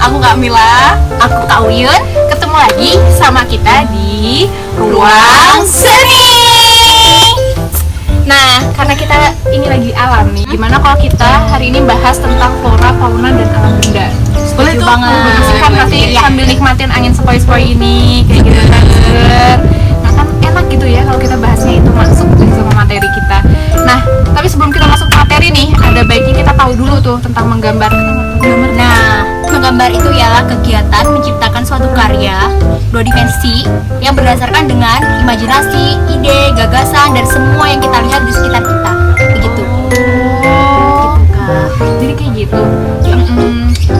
Aku Kak Mila. Aku Kak Uyun. Ketemu lagi sama kita di Ruang Seni. Nah, karena kita ini lagi alam nih, gimana kalau kita hari ini bahas tentang flora, fauna, dan alam benda? Boleh tuh banget. kan nanti sambil nikmatin angin sepoi-sepoi ini, kayak gitu kan. Nah kan enak gitu ya kalau kita bahasnya itu masuk sama materi kita. Nah, tapi sebelum kita masuk ke materi nih, ada baiknya kita tahu dulu tuh tentang menggambar. Nah, menggambar itu ialah kegiatan menciptakan suatu karya dua dimensi yang berdasarkan dengan imajinasi, ide, gagasan, dan semua yang kita lihat di sekitar kita. Begitu. Oh, Gitu, Kak. jadi kayak gitu.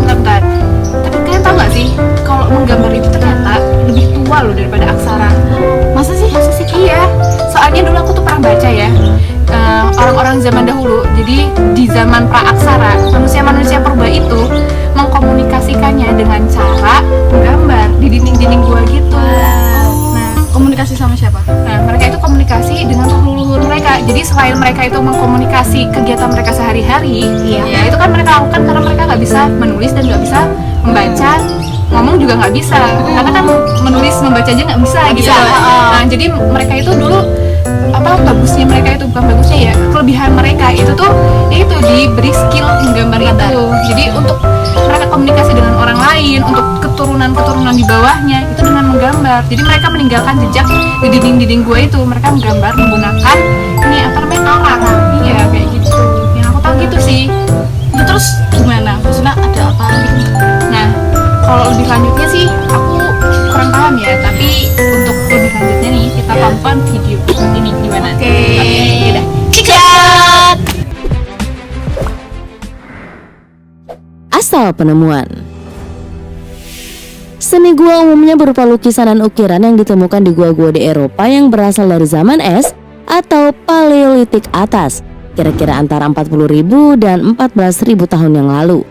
Bentar. Tapi kalian tahu nggak sih kalau menggambar itu ternyata lebih tua loh daripada aksara. Masa sih? Iya. Soalnya dulu aku tuh pernah baca ya. Orang-orang zaman dahulu, jadi di zaman praaksara, manusia-manusia purba itu mengkomunikasikannya dengan cara menggambar di dinding-dinding gua gitu. Nah, Komunikasi sama siapa? mereka itu komunikasi dengan leluhur mereka. Jadi selain mereka itu mengkomunikasi kegiatan mereka sehari-hari, ya itu kan mereka lakukan karena mereka nggak bisa menulis dan nggak bisa membaca, ngomong juga nggak bisa, karena kan menulis membaca aja nggak bisa gitu. Nah, jadi mereka itu dulu bagusnya mereka itu, bukan bagusnya ya, kelebihan mereka itu tuh itu diberi skill menggambar itu. Jadi untuk mereka komunikasi dengan orang lain, untuk keturunan di bawahnya itu dengan menggambar. Jadi mereka meninggalkan jejak di dinding-dinding gua itu, mereka menggambar menggunakan ini arang. Iya kayak gitu. Yang aku tahu gitu sih. Itu terus gimana? Maksudnya ada apa gitu? Nah, kalau lebih lanjutnya sih aku kurang paham ya, tapi untuk lebih lanjutnya nih kita tonton video ini gimana? Oke, udah. Cikat. Asal penemuan. Seni gua umumnya berupa lukisan dan ukiran yang ditemukan di gua-gua di Eropa yang berasal dari zaman es atau Paleolitik atas, kira-kira antara 40.000 dan 14.000 tahun yang lalu.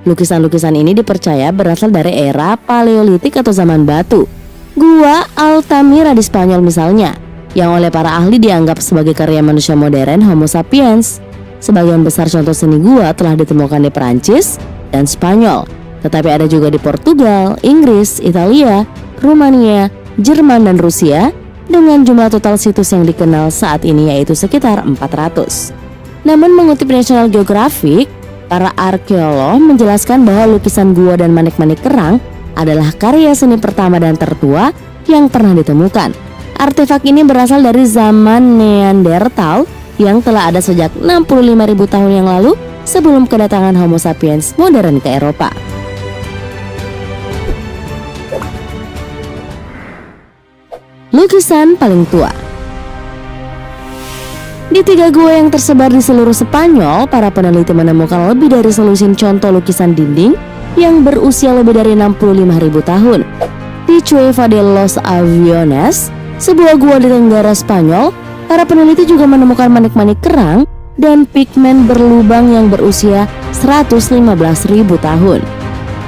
Lukisan-lukisan ini dipercaya berasal dari era Paleolitik atau zaman batu. Gua Altamira di Spanyol misalnya, yang oleh para ahli dianggap sebagai karya manusia modern Homo sapiens. Sebagian besar contoh seni gua telah ditemukan di Perancis dan Spanyol, tetapi ada juga di Portugal, Inggris, Italia, Rumania, Jerman, dan Rusia dengan jumlah total situs yang dikenal saat ini yaitu sekitar 400. Namun mengutip National Geographic, para arkeolog menjelaskan bahwa lukisan gua dan manik-manik kerang adalah karya seni pertama dan tertua yang pernah ditemukan. Artefak ini berasal dari zaman Neanderthal yang telah ada sejak 65.000 tahun yang lalu sebelum kedatangan Homo sapiens modern ke Eropa. Lukisan paling tua. Di 3 gua yang tersebar di seluruh Spanyol, para peneliti menemukan lebih dari selusin contoh lukisan dinding yang berusia lebih dari 65.000 tahun. Di Cueva de los Aviones, sebuah gua di tenggara Spanyol, para peneliti juga menemukan manik-manik kerang dan pigmen berlubang yang berusia 115.000 tahun.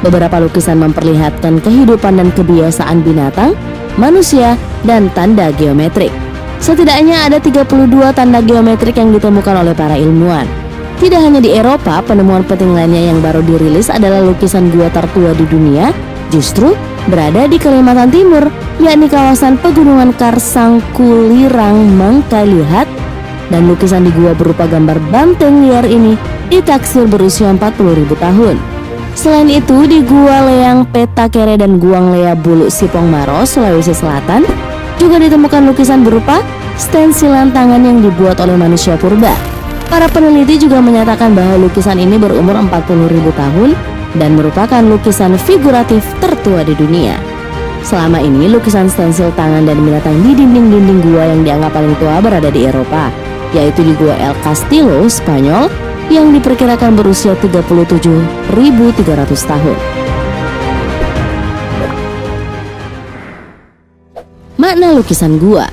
Beberapa lukisan memperlihatkan kehidupan dan kebiasaan binatang, manusia, dan tanda geometrik. Setidaknya ada 32 tanda geometrik yang ditemukan oleh para ilmuwan. Tidak hanya di Eropa, penemuan penting lainnya yang baru dirilis adalah lukisan gua tertua di dunia justru berada di Kalimantan Timur, yakni kawasan pegunungan Karsang Kulirang Mangkalihat, dan lukisan di gua berupa gambar banteng liar ini ditaksir berusia 40.000 tahun. Selain itu, di Gua Leang Petakere dan Guang Lea Bulu Sipong Maros, Sulawesi Selatan, juga ditemukan lukisan berupa stensilan tangan yang dibuat oleh manusia purba. Para peneliti juga menyatakan bahwa lukisan ini berumur 40.000 tahun dan merupakan lukisan figuratif tertua di dunia. Selama ini, lukisan stensil tangan dan binatang di dinding-dinding gua yang dianggap paling tua berada di Eropa, yaitu di Gua El Castillo, Spanyol, yang diperkirakan berusia 37.300 tahun. Makna lukisan gua.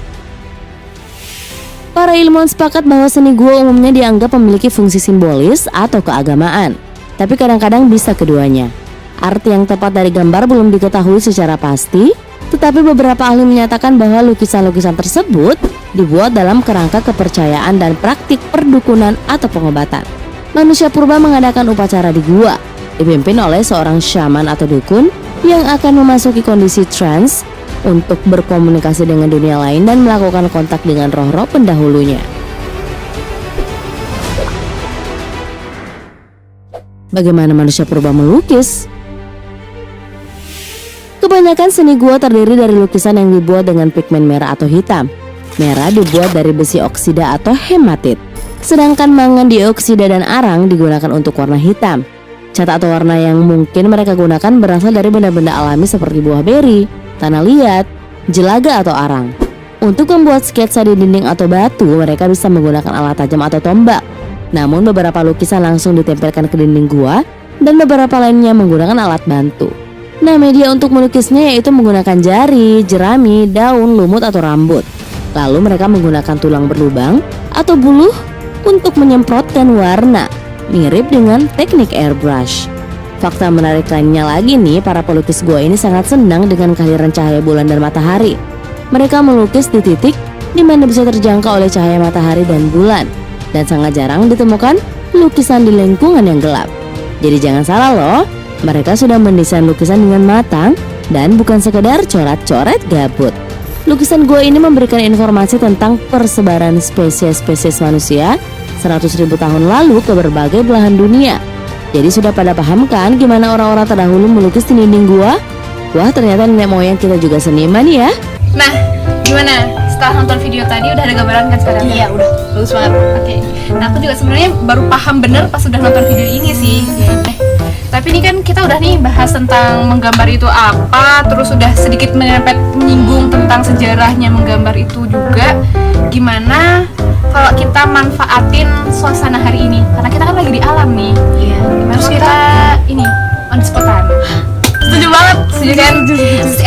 Para ilmuwan sepakat bahwa seni gua umumnya dianggap memiliki fungsi simbolis atau keagamaan, tapi kadang-kadang bisa keduanya. Arti yang tepat dari gambar belum diketahui secara pasti, tetapi beberapa ahli menyatakan bahwa lukisan-lukisan tersebut dibuat dalam kerangka kepercayaan dan praktik perdukunan atau pengobatan. Manusia purba mengadakan upacara di gua. dipimpin oleh seorang syaman atau dukun yang akan memasuki kondisi trance untuk berkomunikasi dengan dunia lain dan melakukan kontak dengan roh-roh pendahulunya. Bagaimana manusia purba melukis? Kebanyakan seni gua terdiri dari lukisan yang dibuat dengan pigmen merah atau hitam. Merah dibuat dari besi oksida atau hematit, sedangkan mangan dioksida dan arang digunakan untuk warna hitam. Cat atau warna yang mungkin mereka gunakan berasal dari benda-benda alami seperti buah beri, tanah liat, jelaga atau arang. Untuk membuat sketsa di dinding atau batu, mereka bisa menggunakan alat tajam atau tombak. Namun beberapa lukisan langsung ditempelkan ke dinding gua dan beberapa lainnya menggunakan alat bantu. Nah, media untuk melukisnya yaitu menggunakan jari, jerami, daun, lumut atau rambut. Lalu mereka menggunakan tulang berlubang atau buluh untuk menyemprotkan warna, mirip dengan teknik airbrush. Fakta menarik lainnya lagi nih, para pelukis gua ini sangat senang dengan kehadiran cahaya bulan dan matahari. Mereka melukis di titik di mana bisa terjangkau oleh cahaya matahari dan bulan, dan sangat jarang ditemukan lukisan di lingkungan yang gelap. Jadi jangan salah loh, mereka sudah mendesain lukisan dengan matang dan bukan sekedar coret-coret gabut. Lukisan gua ini memberikan informasi tentang persebaran spesies-spesies manusia 100.000 tahun lalu ke berbagai belahan dunia. Jadi sudah pada paham kan gimana orang-orang terdahulu melukis di dinding gua? Wah, ternyata nenek moyang kita juga seniman ya. Nah, gimana? Setelah nonton video tadi udah ada gambaran kan sekarang? Iya, udah. Bagus banget. Oke. Nah, aku juga sebenarnya baru paham bener pas udah nonton video ini sih. Tapi ini kan kita udah nih bahas tentang menggambar itu apa, terus udah sedikit menyinggung tentang sejarahnya menggambar itu juga. Gimana kalau kita manfaatin suasana hari ini? Karena kita kan lagi di alam nih. Iya. Gimana kalau kita ini on the spotan? Setuju banget, setuju kan?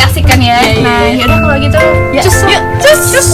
Asik kan ya? Nah, yaudah kalau gitu, cus yuk, cus.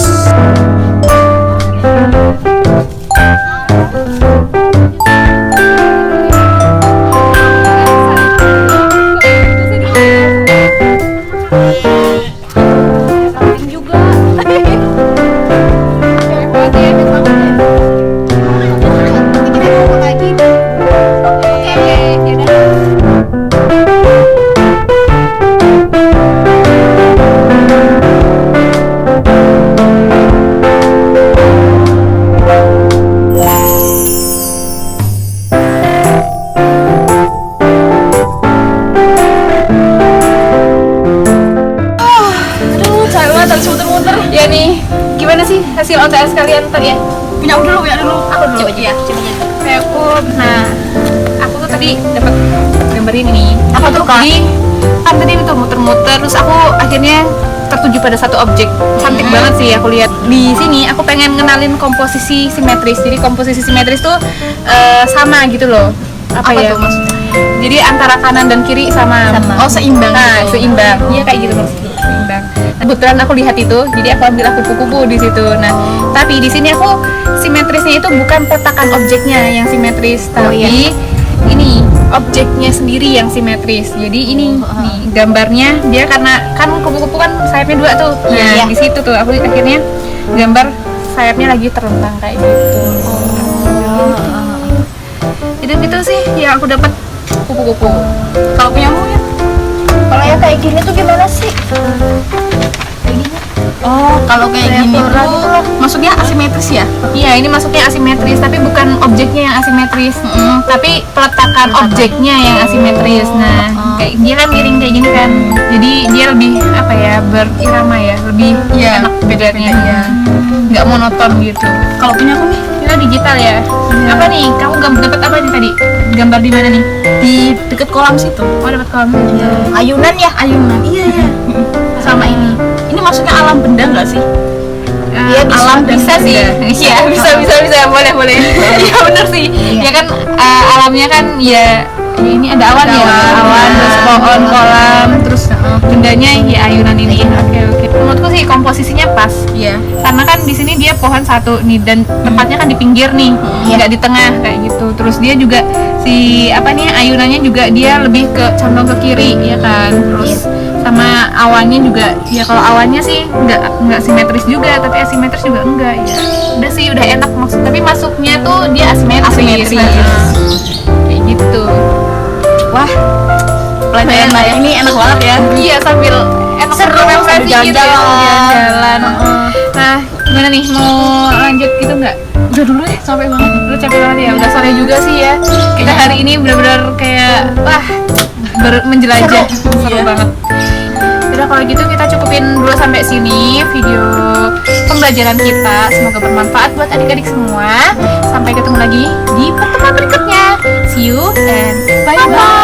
Ya nih, gimana sih hasil OTS kalian tadi ya? Punya aku dulu. Aku dulu. Coba ya, coba aja. Kayak aku tuh tadi dapat gambar ini nih. Apa tuh, Kak? Jadi kan tadi itu muter-muter, terus aku akhirnya tertuju pada satu objek. Cantik banget sih aku lihat. Di sini aku pengen ngenalin komposisi simetris. Jadi komposisi simetris tuh sama gitu loh. Apa ya? Tuh maksudnya? Jadi antara kanan dan kiri sama. Oh, seimbang. Nah, gitu. seimbang. Iya kayak gitu maksudnya. Seimbang. Kebetulan aku lihat itu, jadi aku ambil kupu-kupu di situ. Nah, tapi di sini aku simetrisnya itu bukan petakan objeknya yang simetris, tapi ini objeknya sendiri yang simetris. Jadi ini nih gambarnya dia karena kan kupu-kupu kan sayapnya dua tuh. Nah, di situ tuh aku akhirnya gambar sayapnya lagi terlentang kayak gitu. Jadi gitu sih yang aku dapat kupu-kupu. Kalau punyamu ya? Kalau yang kayak gini tuh gimana sih? Oh, kalau kayak gini tuh maksudnya asimetris ya? Iya, ini masuknya asimetris, tapi bukan objeknya yang asimetris, tapi peletakan objeknya yang asimetris. Nah, kayak dia kan miring kayak gini kan, jadi dia lebih apa ya, berirama ya, lebih enak bedanya ya, nggak monoton gitu. Kalau punya aku nih, kita digital ya. Apa nih? Kamu dapat apa nih tadi? Gambar di mana nih? di deket kolam situ. Oh, dapat kolam. Ayunan ya? Ayunan. Iya. Sama ini. Ini maksudnya alam benda nggak sih? Iya, alam bisa sih. Iya, bisa. Boleh. Iya benar sih. Ya kan alamnya kan ya ini ada awan ya. Awan, terus pohon, kolam, terus bendanya ya ayunan ini. Oke. Menurutku sih komposisinya pas. Iya. Karena kan di sini dia pohon satu nih dan tempatnya kan di pinggir nih, nggak di tengah kayak gitu. Terus dia juga ayunannya juga dia lebih ke condong ke kiri ya kan. Terus sama awannya juga ya, kalau awannya sih nggak simetris juga, tapi asimetris juga enggak ya. Udah sih udah enak maksud, tapi masuknya tuh dia asimetris. Kayak gitu. Wah, pelajaran Maya ini enak banget ya. Iya, sambil enak Seru, refreshing sambil gitu ya, jalan-jalan. jalan. Nah, gimana nih, mau lanjut gitu nggak? Udah dulu deh, capek banget. Lu capek banget ya, udah sore juga sih ya. Kita hari ini benar-benar kayak wah menjelajah, seru Iya. banget. Udah kalau gitu kita cukupin dulu sampai sini video pembelajaran kita. Semoga bermanfaat buat adik-adik semua. Sampai ketemu lagi di pertemuan berikutnya. See you and bye bye.